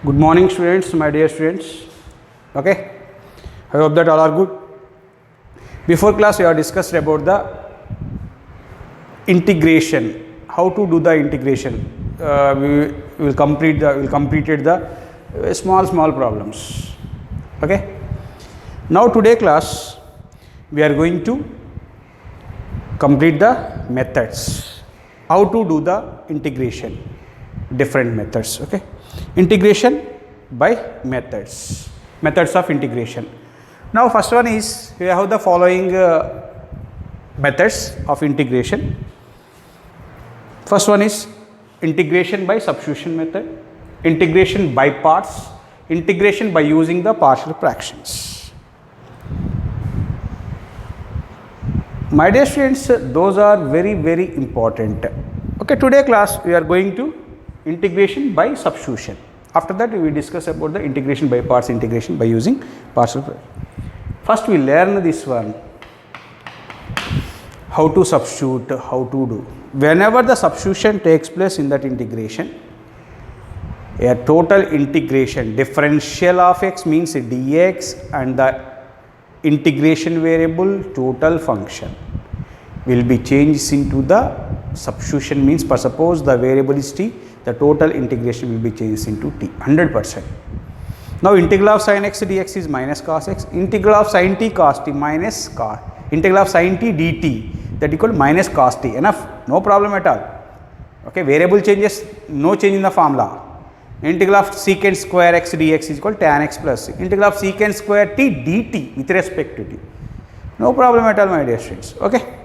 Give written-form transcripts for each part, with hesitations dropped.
Good morning students, my dear students. Okay, I hope that all are good. Before class we have discussed about the integration, how to do the integration. We will completed the small problems. Okay, now today class we are going to complete the methods, how to do the integration, different methods. Okay, integration by methods of integration. Now first one is, we have the following methods of integration. First one is integration by substitution method, integration by parts, integration by using the partial fractions. My dear students, those are very important. Okay, today class we are going to integration by substitution. After that we will discuss about the integration by parts, integration by using partial fractions. First we learn this one, how to substitute, how to do. Whenever the substitution takes place in that integration, a total integration, differential of x means dx and the integration variable total function will be changed into the substitution means, for suppose the variable is t, the total integration will be changed into t, 100%. Now integral of sin x dx is minus cos x, integral of sin t cos t minus cos, integral of sin t dt, that equal minus cos t. Enough, no problem at all. Okay, variable changes, no change in the formula. Integral of secant square x dx is equal tan x plus c, integral of secant square t dt with respect to t, no problem at all, my dear students. Okay,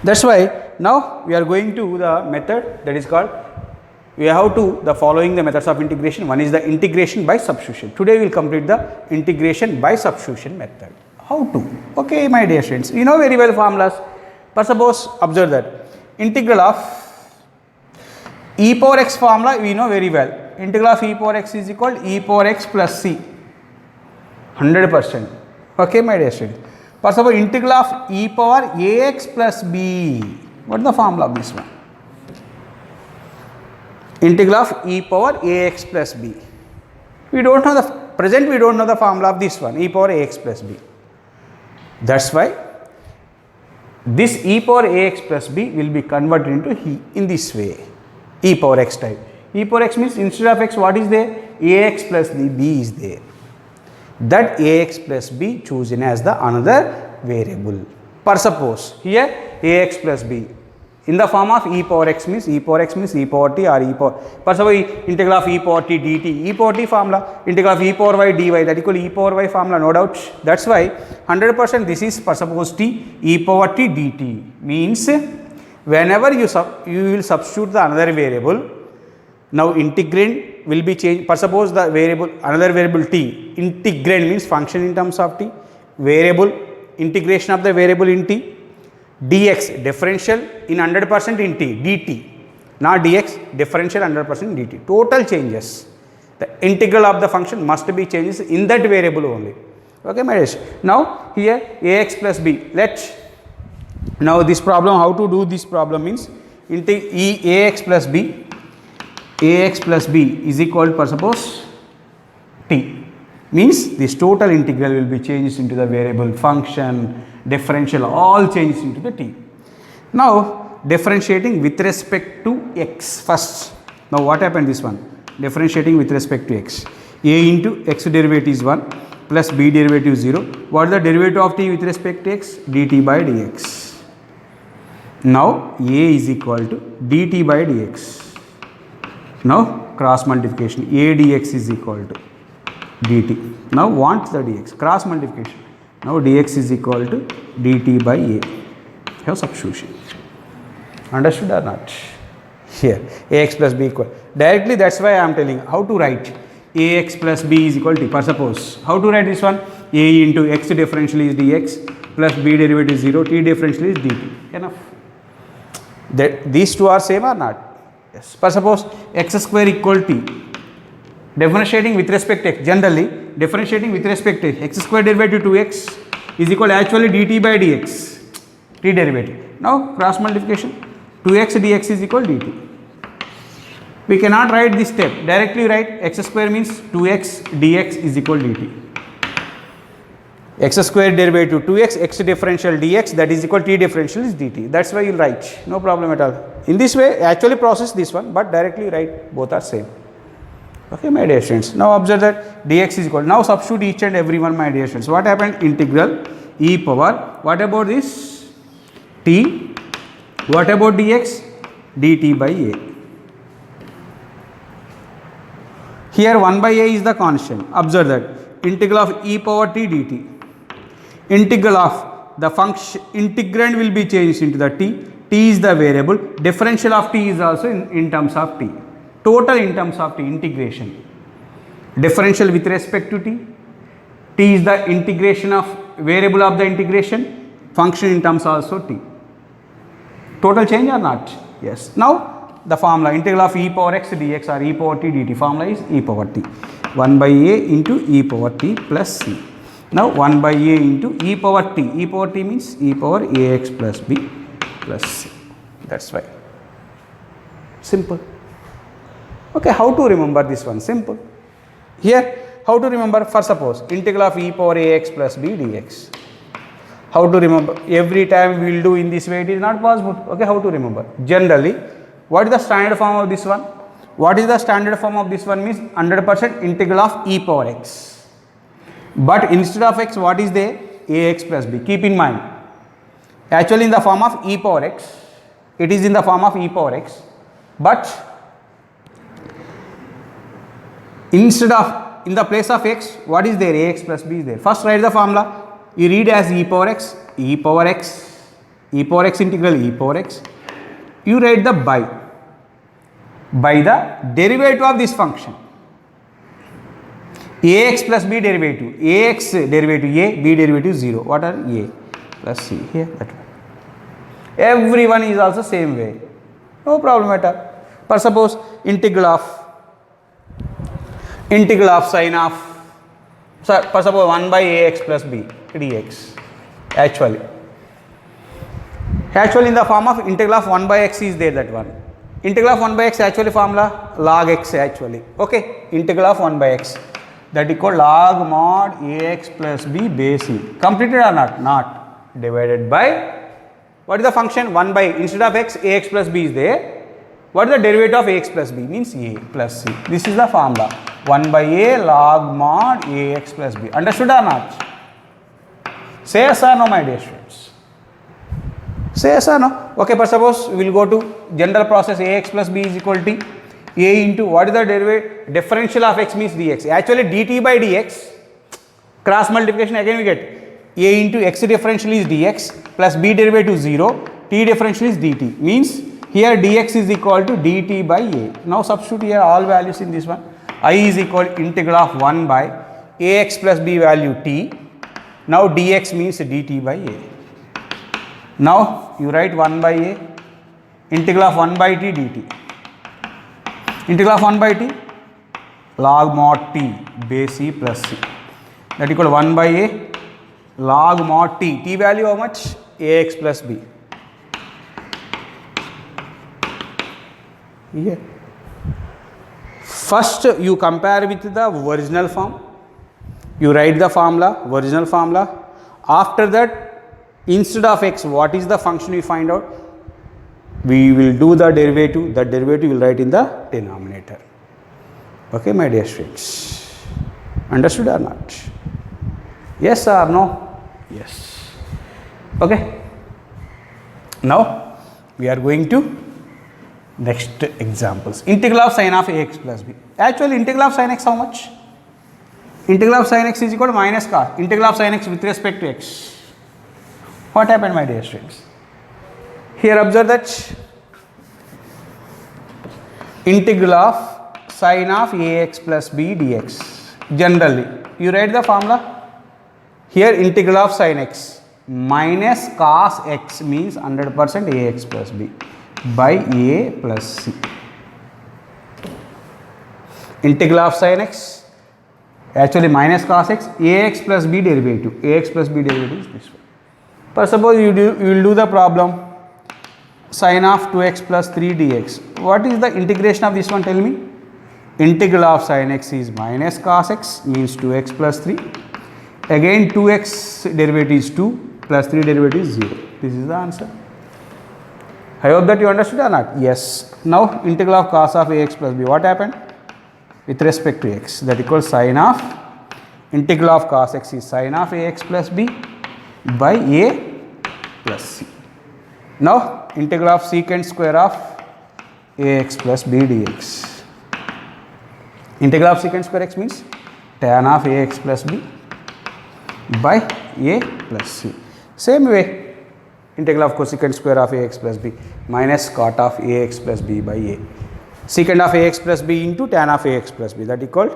that's why now we are going to the method that is called, we have to the following the methods of integration. One is the integration by substitution. Today we will complete the integration by substitution method. How to? Okay, my dear students, you know very well formulas. For suppose, observe that integral of e power x formula we know very well. Integral of e power x is equal to e power x plus c, 100%. Okay, my dear students. For suppose integral of e power ax plus b, what is the formula of this one? Integral of e power ax plus b. We don't know the present, we don't know the formula of this one, e power ax plus b. That's why this e power ax plus b will be converted into in this way, e power x type. E power x means instead of x what is there? Ax plus the b is there. That ax plus b chosen as the another variable. For suppose here ax plus b in the form of e power x means e power t or e power. For suppose integral of e power t dt, e power t formula, integral of e power y dy, that equal e power y formula, no doubt. That's why 100% this is, for suppose t e power t dt means whenever you will substitute the another variable. Now integrand will be changed. For suppose the variable, another variable t, integrand means function in terms of t, variable, integration of the variable in t, dx differential in 100% in t, dt, not dx, differential 100% in dt, total changes. The integral of the function must be changes in that variable only. Okay, my dear. Now here ax plus b, let's now this problem, how to do this problem means ax plus b is equal to, for suppose t, means this total integral will be changed into the variable, function, differential, all changes into the t. Now differentiating with respect to x first. Now what happened this one? Differentiating with respect to x, a into x derivative is 1 plus b derivative is 0. What is the derivative of t with respect to x? dt by dx. Now a is equal to dt by dx. Now cross multiplication, a dx is equal to dt. Now want the dx, cross multiplication. Now dx is equal to dt by a. Have substitution. Understood or not? Here ax plus b equal directly. That's why I am telling how to write ax plus b is equal to, for suppose how to write this one, a into x differential is dx plus b derivative is 0, t differential is dt. Enough. That these two are same or not? Yes. For suppose x square equal to t, differentiating with respect to x, generally differentiating with respect to x square derivative 2x is equal to actually dt by dx, t derivative. Now cross multiplication, 2x dx is equal to dt. We cannot write this step. Directly write x square means 2x dx is equal to dt. X square derivative 2x, x differential dx, that is equal to t differential is dt. That's why you write. No problem at all. In this way, actually process this one, but directly write both are same. Okay, my dear students. Now observe that dx is equal. Now substitute each and every one, my dear students. What happened? Integral e power. What about this? T. What about dx? dt by a. Here 1 by a is the constant. Observe that. Integral of e power t dt. Integral of the function, integrand will be changed into the t. T is the variable. Differential of t is also in terms of t. Total in terms of t, integration. Differential with respect to t. T is the integration of variable of the integration. Function in terms also t. Total change or not? Yes. Now the formula integral of e power x dx or e power t dt formula is e power t. 1 by a into e power t plus c. Now 1 by a into e power t. E power t means e power ax plus b plus c. That's why. Simple. Okay, how to remember this one? Simple. Here, how to remember? First, suppose integral of e power ax plus b dx. How to remember? Every time we will do in this way, it is not possible. Okay, how to remember? Generally, what is the standard form of this one? What is the standard form of this one means 100% integral of e power x. But instead of x, what is there? Ax plus b. Keep in mind. Actually, in the form of e power x, it is in the form of e power x. But instead of, in the place of x, what is there? Ax plus b is there. First, write the formula. You read as e power x, e power x, e power x integral e power x. You write the by the derivative of this function. Ax plus b derivative, ax derivative a, b derivative 0. What are a plus c? Here, that one. Everyone is also same way. No problem at all. For suppose integral of sine of, so for suppose 1 by ax plus b dx. Actually in the form of integral of 1 by x is there, that one. Integral of 1 by x actually formula log x actually. Okay, integral of 1 by x that equal log mod ax plus b base e. Completed or not? Not. Divided by, what is the function? 1 by, instead of x, ax plus b is there. What is the derivative of ax plus b? Means a plus c. This is the formula. 1 by a log mod ax plus b. Understood or not? Say yes or no, my dear students? Say yes or no? Okay, but suppose we will go to general process. Ax plus b is equal to a into, what is the derivative? Differential of x means dx. Actually dt by dx, cross multiplication again we get a into x differential is dx plus b derivative 0, t differential is dt. Means here dx is equal to dt by a. Now substitute here all values in this one. I is equal to integral of 1 by ax plus b value t. Now dx means dt by a. Now you write 1 by a, integral of 1 by t dt. Integral of 1 by t, log mod t base e plus c. That equal to 1 by a log mod t. T value how much? Ax plus b. Here. First you compare with the original form. You write the formula, original formula. After that, instead of x, what is the function we find out? We will do the derivative. The derivative will write in the denominator. Okay, my dear students. Understood or not? Yes or no? Yes. Okay. Now we are going to next examples. Integral of sine of ax plus b. Actually, integral of sine x how much? Integral of sine x is equal to minus cos. Integral of sine x with respect to x. What happened, my dear students? Here observe that integral of sine of ax plus b dx. Generally, you write the formula. Here integral of sine x minus cos x means 100% ax plus b by a plus c. Integral of sine x, actually minus cos x, ax plus b derivative. Ax plus b derivative is this one. But suppose you will do the problem. sine of 2x plus 3 dx. What is the integration of this one? Tell me. Integral of sine x is minus cos x, means 2x plus 3. Again 2x derivative is 2 plus 3 derivative is 0. This is the answer. I hope that you understood or not? Yes. Now integral of cos of ax plus b. What happened? With respect to x, that equals sine of integral of cos x is sine of ax plus b by a plus c. Now integral of secant square of ax plus b dx. Integral of secant square x means tan of ax plus b by a plus c. Same way, integral of cosecant square of ax plus b minus cot of ax plus b by a. Secant of ax plus b into tan of ax plus b, that is called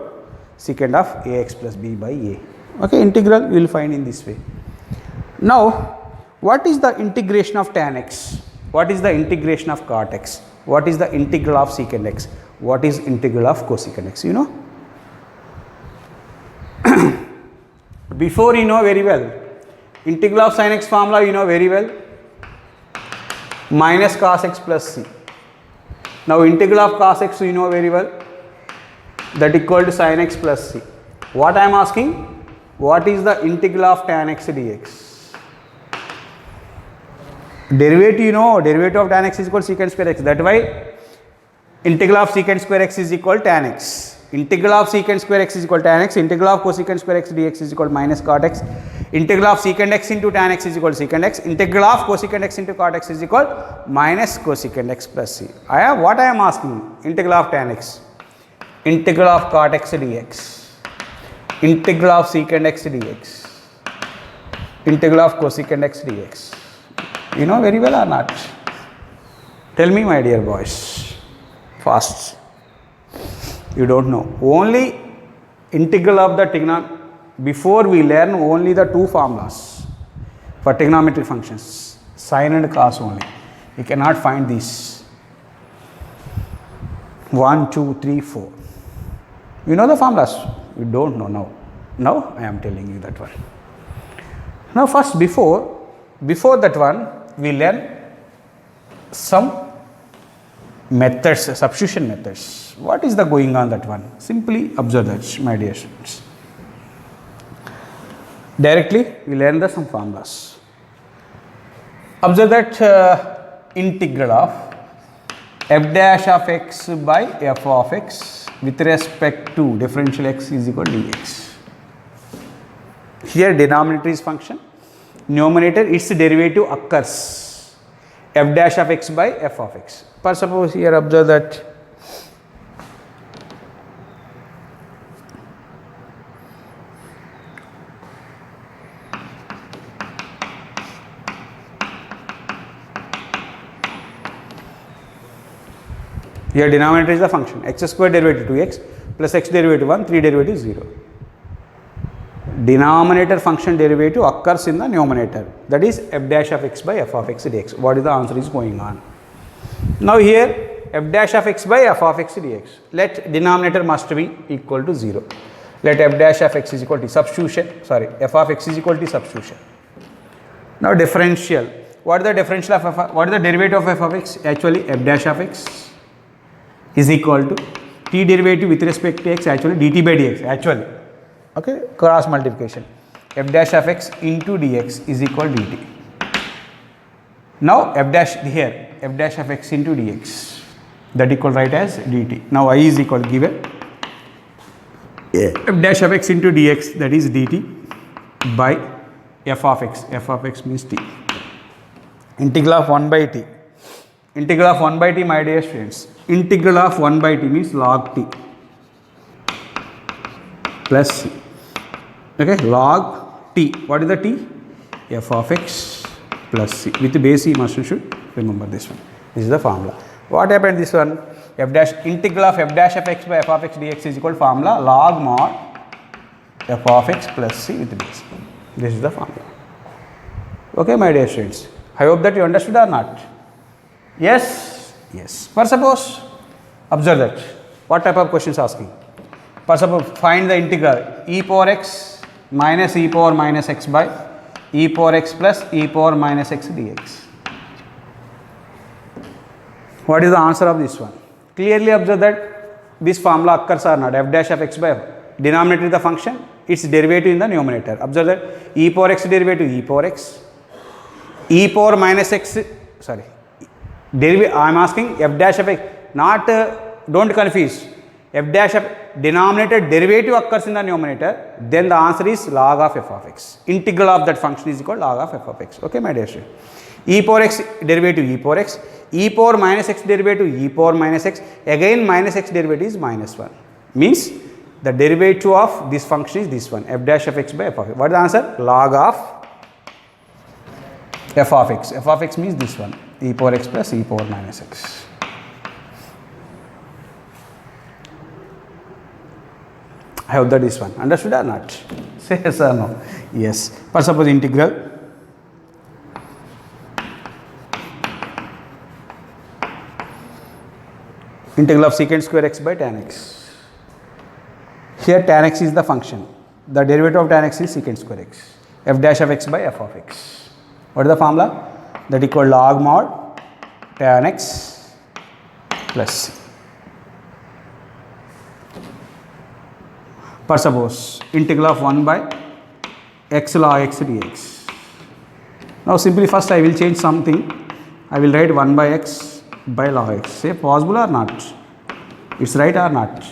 secant of ax plus b by a. Okay, integral we will find in this way. Now, what is the integration of tan x? What is the integration of cot x? What is the integral of secant x? What is integral of cosecant x? You know? Before you know very well, integral of sin x formula you know very well, minus cos x plus c. Now integral of cos x you know very well, that equal to sin x plus c. What I am asking, what is the integral of tan x dx? Derivative you know, derivative of tan x is equal to secant square x. That why integral of secant square x is equal to tan x. Integral of secant square x is equal to tan x. Integral of cosecant square x dx is equal to minus cot x. Integral of secant x into tan x is equal to secant x. Integral of cosecant x into cot x is equal to minus cosecant x plus c. What I am asking, integral of tan x, integral of cot x dx, integral of secant x dx, integral of cosecant x dx. You know very well or not? Tell me, my dear boys, fast. You don't know. Only integral of the trigonometry. Before we learn only the two formulas for trigonometric functions, sine and cos only. You cannot find these 1, 2, 3, 4. You know the formulas? You don't know now. Now I am telling you that one. Now first before that one we learn some methods, substitution methods. What is the going on that one? Simply observe that, my dear students. Directly we learn the some formulas. Observe that integral of f dash of x by f of x with respect to differential x is equal to dx. Here denominator is function, numerator its derivative occurs, f dash of x by f of x. For suppose here observe that here denominator is the function x square derivative 2x plus x derivative 1, 3 derivative 0. Denominator function derivative occurs in the numerator, that is f dash of x by f of x dx. What is the answer is going on? Now here f dash of x by f of x dx. Let denominator must be equal to 0. Let f dash of x is equal to substitution, f of x is equal to substitution. Now differential. What is the differential of f? What is the derivative of f of x? Actually f dash of x is equal to t derivative with respect to x, actually dt by dx, actually. Okay, cross multiplication. F dash of x into dx is equal to dt. Now f dash here, f dash of x into dx, that equal right as dt. Now I is equal given f dash of x into dx, that is dt by f of x. F of x means t. Integral of 1 by t. Integral of 1 by t, my dear students. Integral of 1 by t means log t plus c. Okay, log t. What is the t? F of x plus c. With base c, must should remember this one. This is the formula. What happened this one? F dash integral of f dash of x by f of x dx is equal to formula log mod f of x plus c with base. This is the formula. Okay, my dear students. I hope that you understood or not. Yes? Yes. For suppose, observe that. What type of questions asking? For suppose, find the integral e power x minus e power minus x by e power x plus e power minus x dx. What is the answer of this one? Clearly observe that this formula occurs or not. F dash of x by f. Denominator is the function, its derivative in the numerator. Observe that e power x derivative e power x. E power minus x, sorry, derivative, I am asking f dash of x, not, don't confuse. F dash of denominator derivative occurs in the numerator, then the answer is log of f of x. Integral of that function is equal to log of f of x. Okay, my dear student. E power x derivative e power x, e power minus x derivative e power minus x, again minus x derivative is minus 1. Means the derivative of this function is this one, f dash of x by f of x. What is the answer? Log of f of x. F of x means this one, e power x plus e power minus x. I hope that is one. Understood or not? Say yes or no? Yes. For suppose integral of secant square x by tan x. Here tan x is the function. The derivative of tan x is secant square x. F dash of x by f of x. What is the formula? That equal log mod tan x plus c. For suppose integral of 1 by x log x dx. Now simply first I will change something. I will write 1 by x by log x. Say possible or not? It's right or not?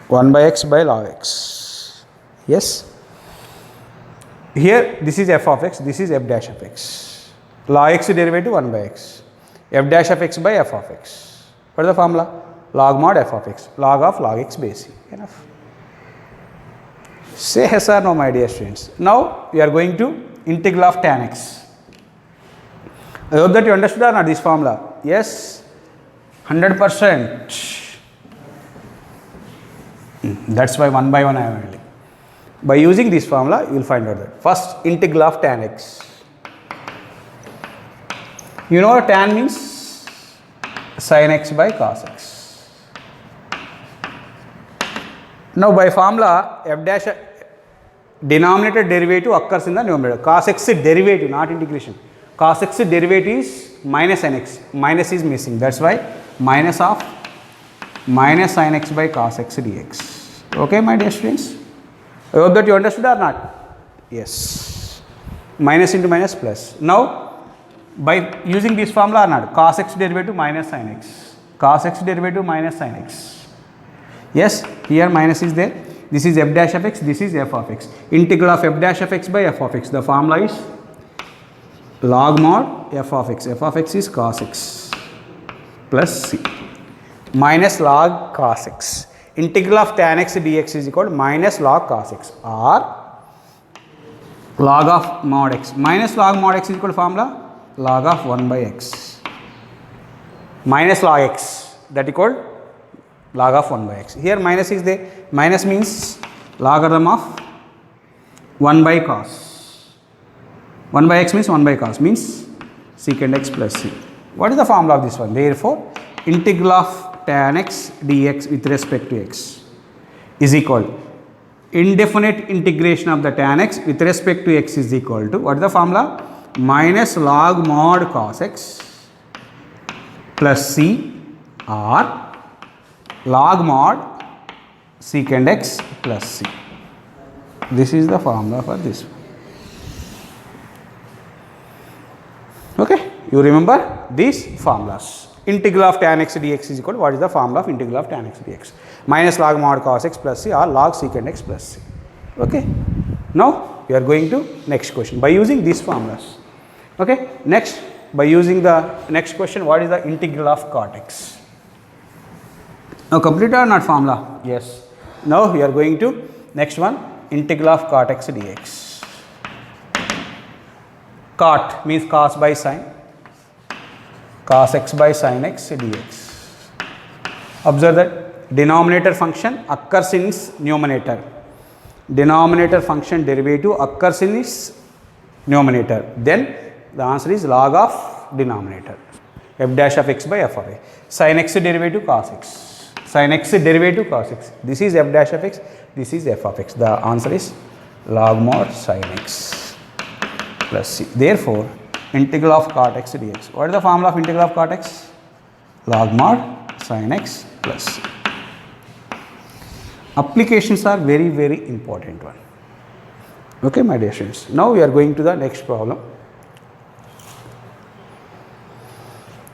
1 by x by log x. Yes. Here this is f of x, this is f dash of x. Log x derivative 1 by x. F dash of x by f of x. What is the formula? Log mod f of x. Log of log x base c. Enough. Say yes or no, my dear students. Now we are going to integral of tan x. I hope that you understood or not this formula. Yes, 100%. That's why 1 by 1 I am writing. By using this formula, you will find out that. First, integral of tan x. You know what tan means? Sin x by cos x. Now by formula, f dash denominator derivative occurs in the numerator. Cos x derivative, not integration. Cos x derivative is minus sin x. Minus is missing. That's why minus of minus sin x by cos x dx. Okay, my dear students. I hope that you understood or not? Yes. Minus into minus plus. Now, by using this formula or not, cos x derivative minus sin x. Cos x derivative minus sin x. Yes, here minus is there. This is f dash of x, this is f of x. Integral of f dash of x by f of x. The formula is log mod f of x. F of x is cos x plus c minus log cos x. Integral of tan x dx is equal to minus log cos x or log of mod x. Minus log mod x is equal to formula log of 1 by x. Minus log x, that equal log of 1 by x. Here minus is there. Minus means logarithm of 1 by cos. 1 by x means 1 by cos, means secant x plus c. What is the formula of this one? Therefore, integral of tan x dx with respect to x is equal to indefinite integration of the tan x with respect to x is equal to, what is the formula? Minus log mod cos x plus c or log mod secant x plus c. This is the formula for this one. Okay, you remember these formulas. Integral of tan x dx is equal to, what is the formula of integral of tan x dx? Minus log mod cos x plus c or log secant x plus c. Okay. Now we are going to next question by using these formulas. Okay. Next, by using the next question, what is the integral of cot x? Now complete or not formula? Yes. Now we are going to next one, integral of cot x dx. Cot means cos by sine. Cos x by sin x dx. Observe that denominator function occurs in its numerator. Denominator function derivative occurs in its numerator. Then the answer is log of denominator. F dash of x by f of x. Sin x derivative cos x. Sin x derivative cos x. This is f dash of x. This is f of x. The answer is log mod sin x plus c. Therefore, integral of cot x dx. What is the formula of integral of cot x? log mod sin x plus c. Applications are very, very important one. Okay, my dear students. Now we are going to the next problem.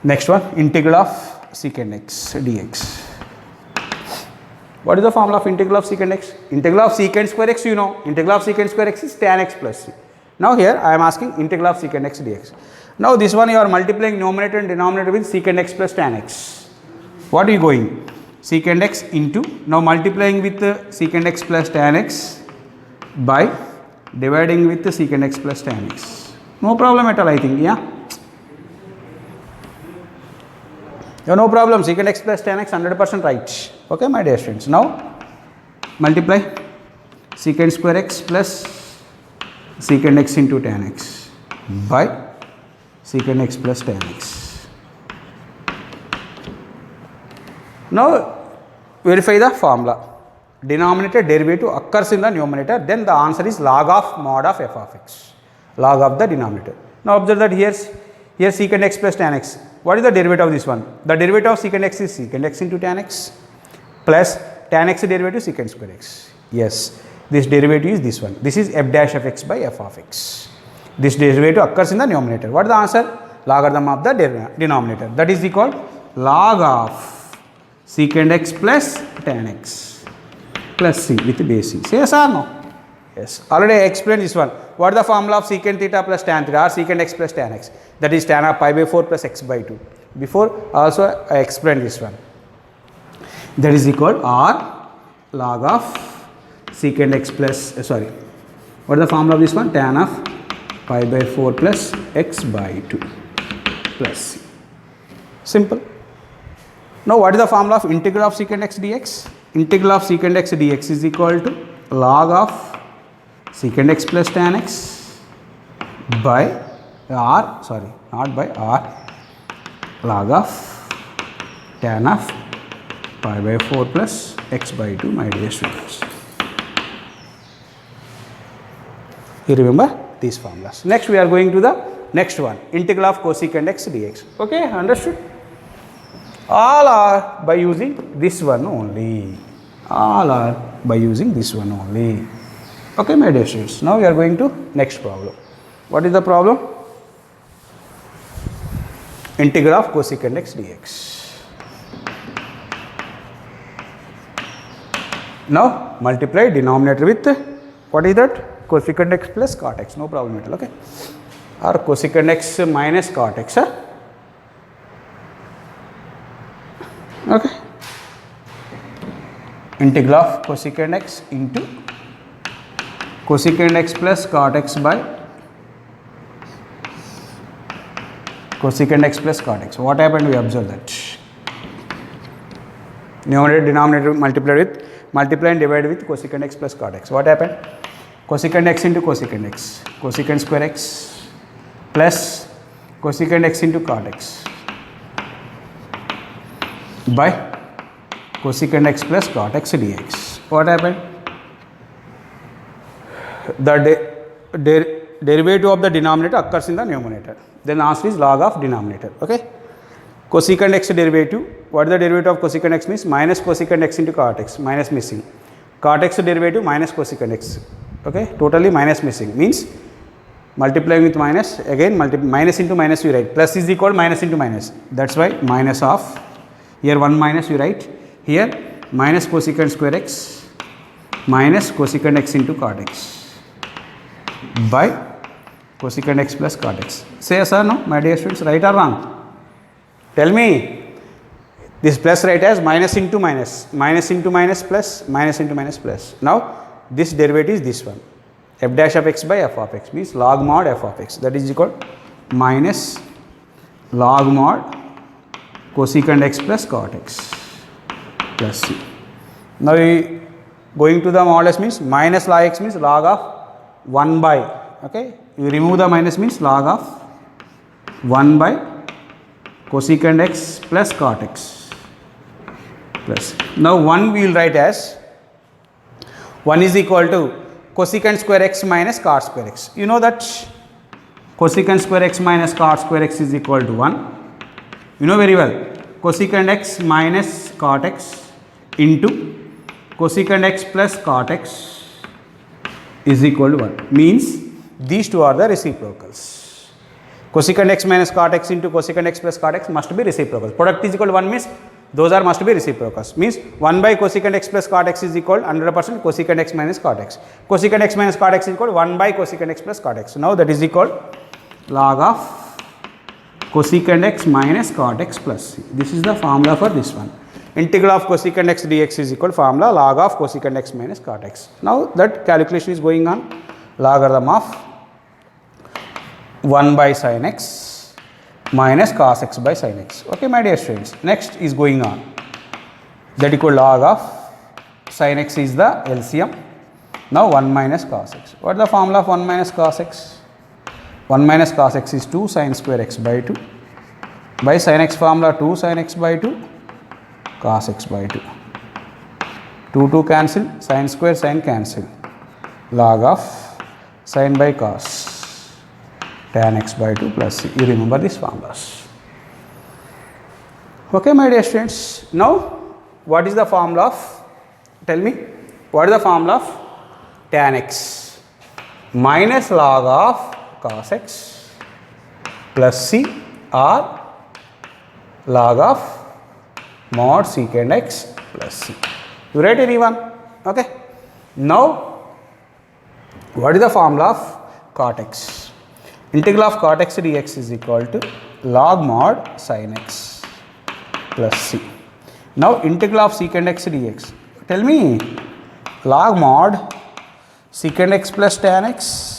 Next one, integral of secant x dx. What is the formula of integral of secant x? Integral of secant square x, you know. Integral of secant square x is tan x plus c. Now here I am asking integral of secant x dx. Now this one you are multiplying numerator and denominator with secant x plus tan x. What are you going? Secant x into, now multiplying with secant x plus tan x by dividing with secant x plus tan x. No problem at all, I think, yeah. No problem, secant x plus tan x 100% right. Okay, my dear students. Now multiply secant square x plus secant x into tan x by secant x plus tan x. Now verify the formula. Denominator derivative occurs in the numerator, then the answer is log of mod of f of x, log of the denominator. Now observe that here secant x plus tan x. What is the derivative of this one? The derivative of secant x is secant x into tan x plus tan x derivative secant square x. Yes, this derivative is this one. This is f dash of x by f of x. This derivative occurs in the numerator. What is the answer? Logarithm of the denominator. That is equal log of secant x plus tan x plus c with base c. Say yes or no? Yes. Already I explained this one. What is the formula of secant theta plus tan theta or secant x plus tan x? That is tan of pi by 4 plus x by 2. Before also I explained this one. That is equal r log of secant x plus, what is the formula of this one? Tan of pi by 4 plus x by 2 plus c. Simple. Now what is the formula of integral of secant x dx? Integral of secant x dx is equal to log of secant x plus tan x by r, not by r, log of tan of pi by 4 plus x by 2, my dear students. You remember these formulas. Next we are going to the next one, integral of cosecant x dx. Okay, understood? All are by using this one only. All are by using this one only. Okay, my dear students. Now we are going to next problem. What is the problem? Integral of cosecant x dx. Now multiply denominator with, what is that? Cosecant x plus cot x. No problem at all. Okay. Or cosecant x minus cot x. Okay. Integral of cosecant x into cosecant x plus cot x by cosecant x plus cot x. What happened? We observe that. Numerator denominator multiply and divide with cosecant x plus cot x. What happened? Cosecant x into cosecant x, cosecant square x plus cosecant x into cot x by cosecant x plus cot x dx. What happened? The derivative of the denominator occurs in the numerator. Then the answer is log of denominator. Okay. Cosecant x derivative. What is the derivative of cosecant x means? Minus cosecant x into cot x. Minus missing. Cot x derivative minus cosecant x. Okay. Totally minus missing. Means multiplying with minus. Again minus into minus you write. Plus is equal minus into minus. That's why minus of. Here 1 minus you write. Here minus cosecant square x minus cosecant x into cot x by cosecant x plus cot x. Say yes or no, my dear students, right or wrong? Tell me. This plus write as minus into minus, minus into minus plus, minus into minus plus. Now this derivative is this one. F dash of x by f of x means log mod f of x, that is equal minus log mod cosecant x plus cot x plus c. Now we going to the modulus means minus log x means log of 1 by, okay, you remove the minus means log of 1 by cosecant x plus cot x plus. Now 1 we will write as 1 is equal to cosecant square x minus cot square x. You know that cosecant square x minus cot square x is equal to 1. You know very well. cosecant x minus cot x into cosecant x plus cot x is equal to 1. Means these two are the reciprocals. Cosecant x minus cot x into cosecant x plus cot x must be reciprocals. Product is equal to 1 means those are must be reciprocals. Means 1 by cosecant x plus cot x is equal 100% cosecant x minus cot x. Cosecant x minus cot x is equal to 1 by cosecant x plus cot x. Now that is equal log of cosecant x minus cot x plus c. This is the formula for this one. Integral of cosecant x dx is equal to formula log of cosecant x minus cot x. Now that calculation is going on. Logarithm of 1 by sin x minus cos x by sin x. Okay, my dear students. Next is going on. That equal log of sin x is the LCM. Now 1 minus cos x. What is the formula of 1 minus cos x? 1 minus cos x is 2 sin square x by 2. By sin x formula 2 sin x by 2 cos x by 2. 2 cancel, sin square sin cancel. Log of sin by cos tan x by 2 plus c. You remember these formulas. Okay, my dear students. Now, what is the formula of, tell me, what is the formula of tan x minus log of cos x plus c or log of mod secant x plus c. You write anyone? Okay. Now, what is the formula of cot x? Integral of cot x dx is equal to log mod sin x plus c. Now, integral of secant x dx. Tell me, log mod secant x plus tan x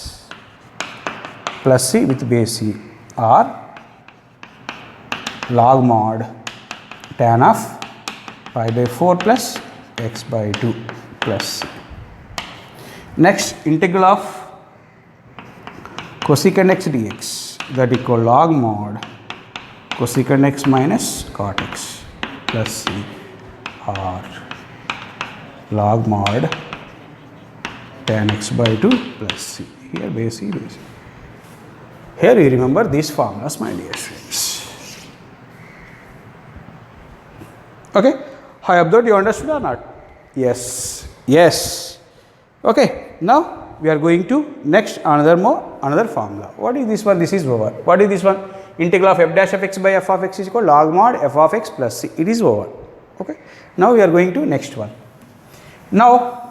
plus c with base c or log mod tan of pi by 4 plus x by 2 plus c. Next, integral of cosecant x dx, that equal log mod cosecant x minus cot x plus c or log mod tan x by 2 plus c. Here base c, base c. Here you remember these formulas, my dear friends. Okay, I observed you understood or not? Yes, yes. Okay, now we are going to next another formula. What is this one? This is over. What is this one? Integral of f dash of x by f of x is equal to log mod f of x plus c. It is over. Okay. Now we are going to next one. Now,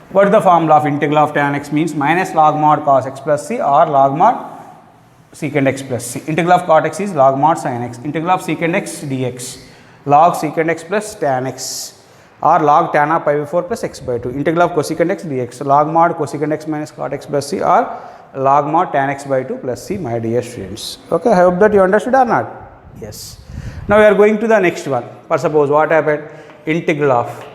what is the formula of integral of tan x means minus log mod cos x plus c or log mod secant x plus c. Integral of cot x is log mod sin x. Integral of secant x dx log secant x plus tan x or log tan of pi by 4 plus x by 2. Integral of cosecant x dx log mod cosecant x minus cot x plus c or log mod tan x by 2 plus c, my dear students. Okay, I hope that you understood or not? Yes. Now we are going to the next one. For suppose what happened? Integral of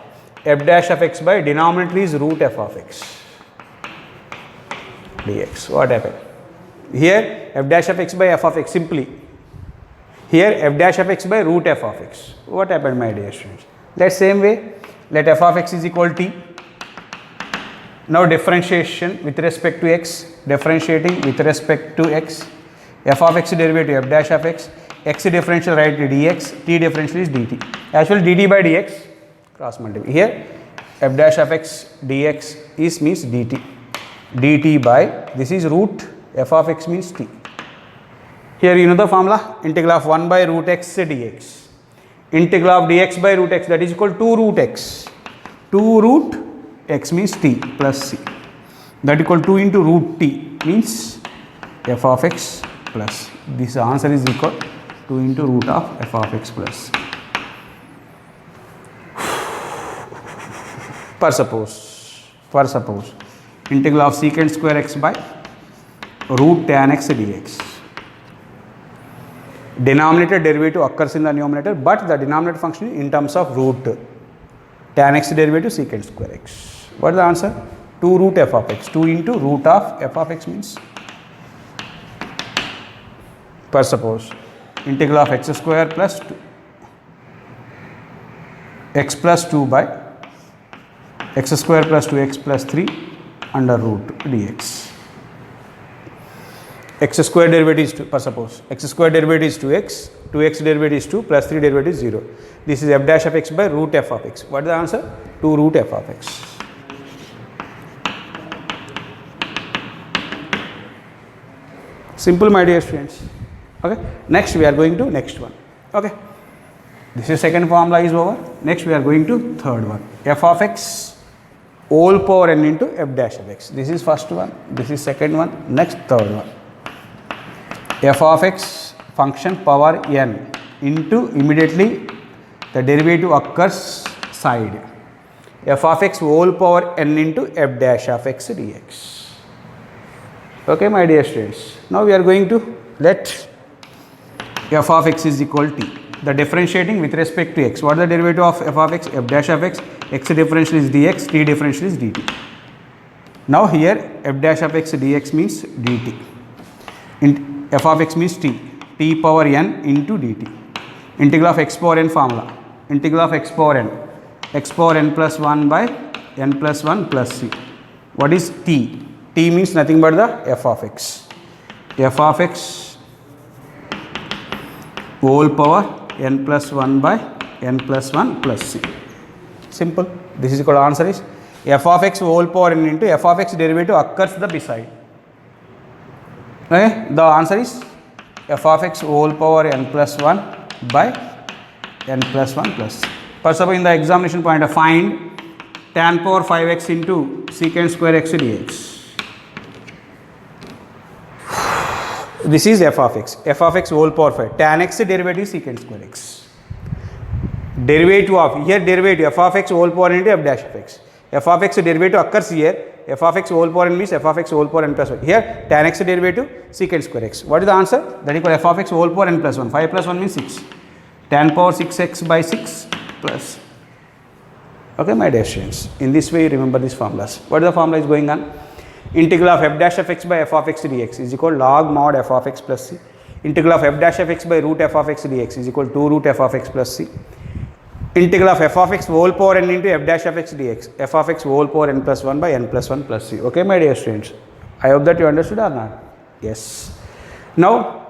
f dash of x by denominator is root f of x dx. What happened? Here f dash of x by f of x simply. Here f dash of x by root f of x. What happened, my dear students? Let same way, let f of x is equal to t. Now differentiation with respect to x, differentiating with respect to x, f of x derivative f dash of x differential right to dx, t differential is dt. Actually dt by dx cross multiply. Here f dash of x dx is means dt. dt by this is root f of x means t. Here you know the formula, integral of 1 by root x dx. Integral of dx by root x, that is equal to 2 root x. 2 root x means t plus c. That equal to 2 into root t means f of x plus c. This answer is equal to 2 into root of f of x plus c. For suppose integral of secant square x by root tan x dx. Denominator derivative occurs in the numerator, but the denominator function in terms of root tan x derivative secant square x. What is the answer? 2 root f of x. 2 into root of f of x means, for suppose integral of x square plus 2 x plus 2 by x square plus 2x plus 3 under root dx. X square derivative is 2, for suppose x square derivative is 2x 2x derivative is 2 plus 3 derivative is 0. This is f dash of x by root f of x. What is the answer? 2 root f of x. Simple, my dear students. Okay. Next we are going to next one. Okay. This is second formula is over. Next we are going to third one. F of x whole power n into f dash of x. This is first one. This is second one. Next third one. F of x function power n into immediately the derivative occurs side. F of x whole power n into f dash of x dx. Okay, my dear students. Now we are going to let f of x is equal to t. The differentiating with respect to x. What is the derivative of f of x? F dash of x. X differential is dx, t differential is dt. Now here f dash of x dx means dt. F of x means t. T power n into dt. Integral of x power n formula. Integral of x power n. X power n plus 1 by n plus 1 plus c. What is t? T means nothing but the f of x. F of x whole power n plus 1 by n plus 1 plus c. Simple. This is equal to answer is f of x whole power n into f of x derivative occurs the beside. Okay. The answer is f of x whole power n plus 1 by n plus 1 plus c. For suppose in the examination point find tan power 5x into secant square x dx. This is f of x. F of x whole power 5. Tan x derivative secant square x. Derivative of here derivative f of x whole power into f dash of x. F of x derivative occurs here. F of x whole power n means f of x whole power n plus 1. Here tan x derivative secant square x. What is the answer? That equal f of x whole power n plus 1. 5 plus 1 means 6. Tan power 6x by 6 plus. Okay, my dear students. In this way, you remember these formulas. What is the formula is going on? Integral of f dash of x by f of x dx is equal log mod f of x plus c. Integral of f dash of x by root f of x dx is equal 2 root f of x plus c. Integral of x whole power n into f dash of x dx. F of x whole power n plus 1 by n plus 1 plus c. Okay, my dear students. I hope that you understood or not? Yes. Now,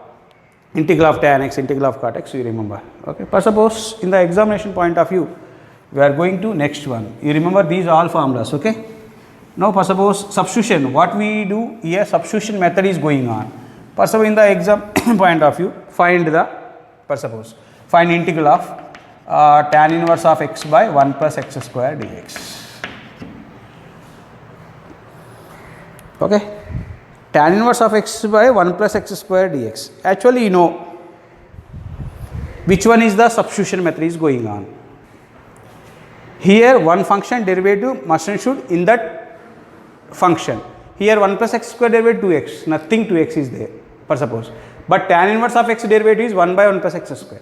integral of tan x, integral of cot x, you remember. Okay. But suppose in the examination point of view, we are going to next one. You remember these all formulas. Okay. Now, for suppose substitution, what we do here, substitution method is going on. For suppose in the exam point of view, find integral of tan inverse of x by 1 plus x square dx. Okay. Tan inverse of x by 1 plus x square dx. Actually, you know which one is the substitution method is going on. Here, one function derivative must and should in that function. Here 1 plus x square derivative 2x, nothing 2x is there, for suppose. But tan inverse of x derivative is 1 by 1 plus x square.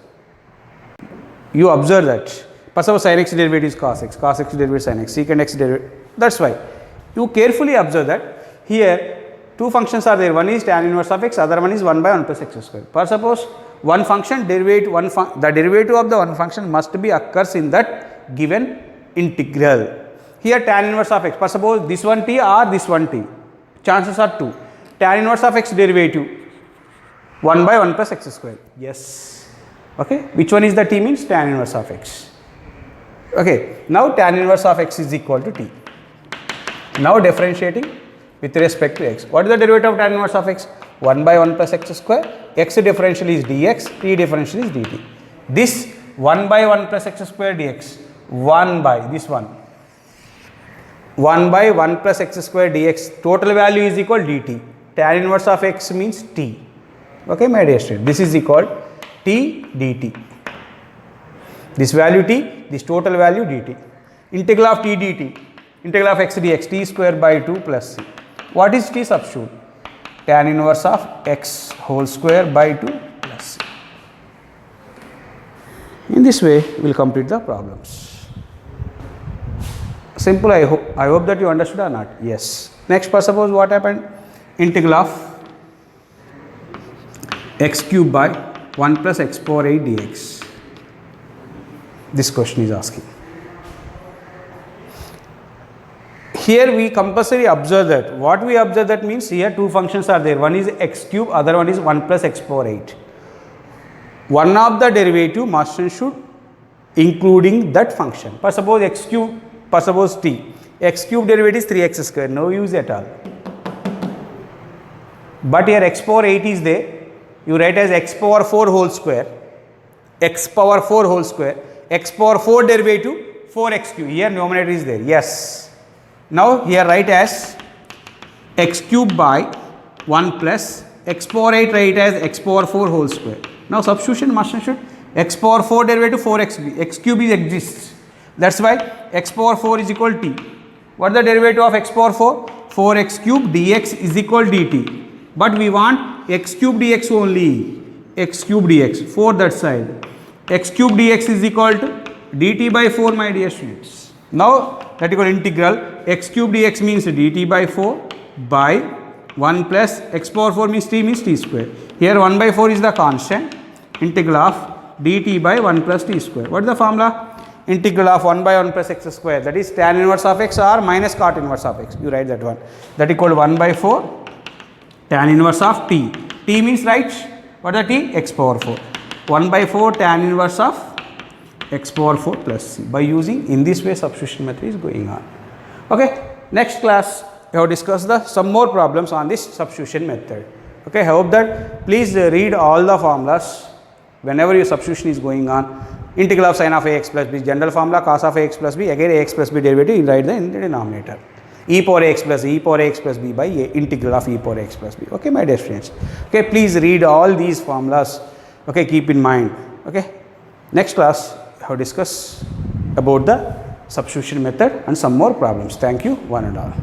You observe that. For suppose sin x derivative is cos x derivative is sin x, secant x derivative. That's why you carefully observe that here two functions are there. One is tan inverse of x, other one is 1 by 1 plus x square. For suppose one function derivative, the derivative of the one function must be occurs in that given integral. Here tan inverse of x, for suppose this one t or this one t, chances are 2. Tan inverse of x derivative 1 by 1 plus x square. Yes. Okay. Which one is the t means tan inverse of x. Okay. Now tan inverse of x is equal to t. Now differentiating with respect to x. What is the derivative of tan inverse of x? 1 by 1 plus x square. X differential is dx, t differential is dt. This 1 by 1 plus x square dx, 1 by this one. 1 by 1 plus x square dx, total value is equal dt. Tan inverse of x means t. Okay, my dear student. This is equal t dt. This value t, this total value dt. Integral of t dt, integral of x dx, t square by 2 plus c. What is t? Substitute. Tan inverse of x whole square by 2 plus c. In this way, we will complete the problems. Simple. I hope that you understood or not. Yes. Next, suppose what happened? Integral of x cube by 1 plus x power 8 dx. This question is asking. Here we compulsory observe that. What we observe that means here two functions are there. One is x cube, other one is 1 plus x power 8. one of the derivative must and should including that function. For suppose x cube, for suppose t, x cube derivative is 3x square, no use at all. But here x power 8 is there, you write as x power 4 whole square, x power 4 whole square, x power 4 derivative 4x cube, here numerator is there, yes. Now here write as x cube by 1 plus x power 8 write as x power 4 whole square. Now substitution must and should, x power 4 derivative 4x, x cube is exists, that's why x power 4 is equal to t. What is the derivative of x power 4? 4x cube dx is equal dt. But we want x cube dx only, x cube dx, 4 that side. X cube dx is equal to dt by 4, my dear students. Now that equal integral x cube dx means dt by 4 by 1 plus x power 4 means t square. Here 1 by 4 is the constant, integral of dt by 1 plus t square. What is the formula? Integral of 1 by 1 plus x square, that is tan inverse of x or minus cot inverse of x. You write that one. That equal 1 by 4 tan inverse of t. T means right, what is the t? X power 4. 1 by 4 tan inverse of x power 4 plus c. By using in this way substitution method is going on. Okay, next class we have discussed some more problems on this substitution method. Okay, I hope that please read all the formulas whenever your substitution is going on. Integral of sin of ax plus b, general formula cos of ax plus b, again ax plus b derivative, you write the in the denominator. E power ax plus b by a integral of e power ax plus b. Okay, my dear friends. Okay, please read all these formulas. Okay, keep in mind. Okay, next class I have discussed about the substitution method and some more problems. Thank you, one and all.